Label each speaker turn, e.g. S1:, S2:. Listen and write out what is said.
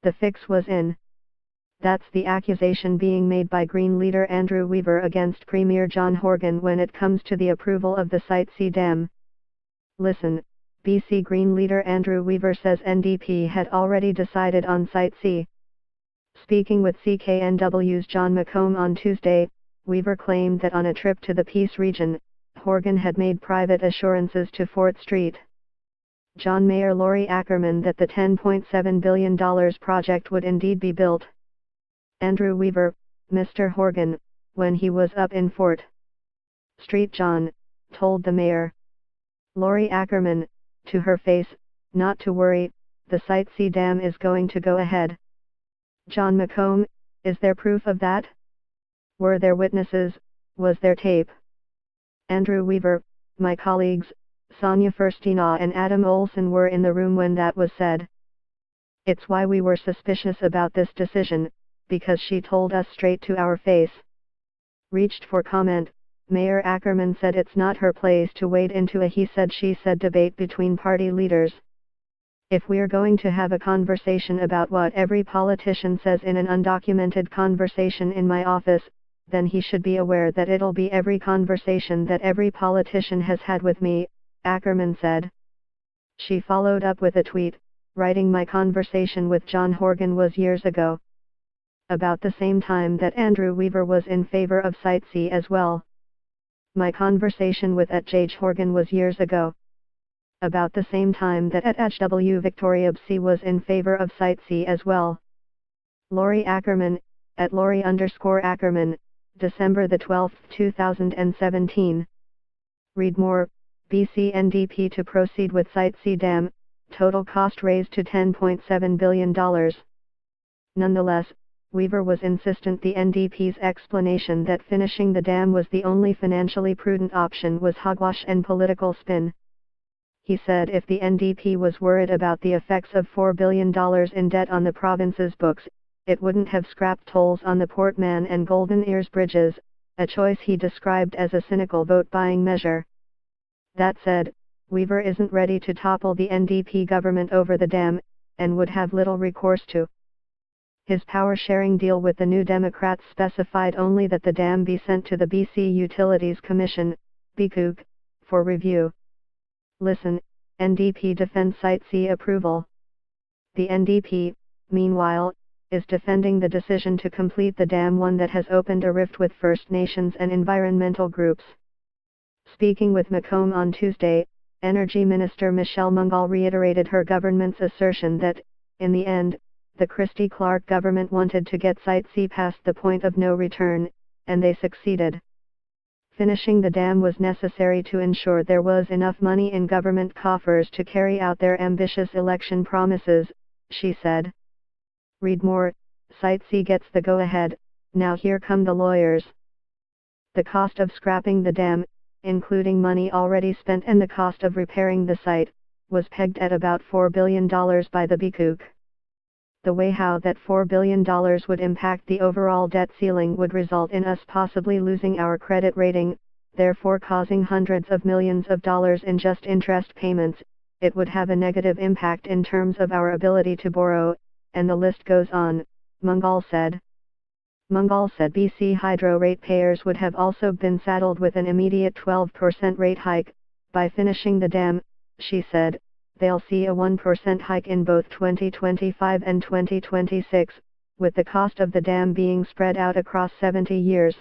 S1: The fix was in. That's the accusation being made by Green leader Andrew Weaver against Premier John Horgan when it comes to the approval of the Site C dam. Listen, BC Green leader Andrew Weaver says NDP had already decided on Site C. Speaking with CKNW's John McComb on Tuesday, Weaver claimed that on a trip to the Peace region, Horgan had made private assurances to Fort Street John Mayor Laurie Ackerman that the $10.7 billion project would indeed be built. Andrew Weaver, Mr. Horgan, when he was up in Fort Street John, told the mayor. Laurie Ackerman, to her face, not to worry, the Site C dam is going to go ahead. John McComb, is there proof of that? Were there witnesses, was there tape? Andrew Weaver, my colleagues, Sonia Firstina and Adam Olson were in the room when that was said. It's why we were suspicious about this decision, because she told us straight to our face. Reached for comment, Mayor Ackerman said it's not her place to wade into a he said she said debate between party leaders. If we're going to have a conversation about what every politician says in an undocumented conversation in my office, then he should be aware that it'll be every conversation that every politician has had with me, Ackerman said. She followed up with a tweet, writing my conversation with John Horgan was years ago. About the same time that Andrew Weaver was in favor of Site C as well. My conversation with J. Horgan was years ago. About the same time that HW Victoria BC was in favor of Site C as well. Laurie Ackerman, at Laurie_Ackerman, December 12, 2017. Read more, BC NDP to proceed with Site C dam, total cost raised to $10.7 billion. Nonetheless, Weaver was insistent the NDP's explanation that finishing the dam was the only financially prudent option was hogwash and political spin. He said if the NDP was worried about the effects of $4 billion in debt on the province's books, it wouldn't have scrapped tolls on the Portman and Golden Ears bridges, a choice he described as a cynical vote-buying measure. That said, Weaver isn't ready to topple the NDP government over the dam, and would have little recourse to. His power-sharing deal with the New Democrats specified only that the dam be sent to the BC Utilities Commission, BCUC, for review. Listen, NDP defends Site C approval. The NDP, meanwhile, is defending the decision to complete the dam, one that has opened a rift with First Nations and environmental groups. Speaking with McComb on Tuesday, Energy Minister Michelle Mungal reiterated her government's assertion that, in the end, the Christy Clark government wanted to get Site C past the point of no return, and they succeeded. Finishing the dam was necessary to ensure there was enough money in government coffers to carry out their ambitious election promises, she said. Read more, Site C gets the go-ahead, now here come the lawyers. The cost of scrapping the dam, including money already spent and the cost of repairing the site, was pegged at about $4 billion by the BCUC. The way how that $4 billion would impact the overall debt ceiling would result in us possibly losing our credit rating, therefore causing hundreds of millions of dollars in just interest payments. It would have a negative impact in terms of our ability to borrow, and the list goes on, Mungal said. Mungal said BC Hydro ratepayers would have also been saddled with an immediate 12% rate hike. By finishing the dam, she said, they'll see a 1% hike in both 2025 and 2026, with the cost of the dam being spread out across 70 years.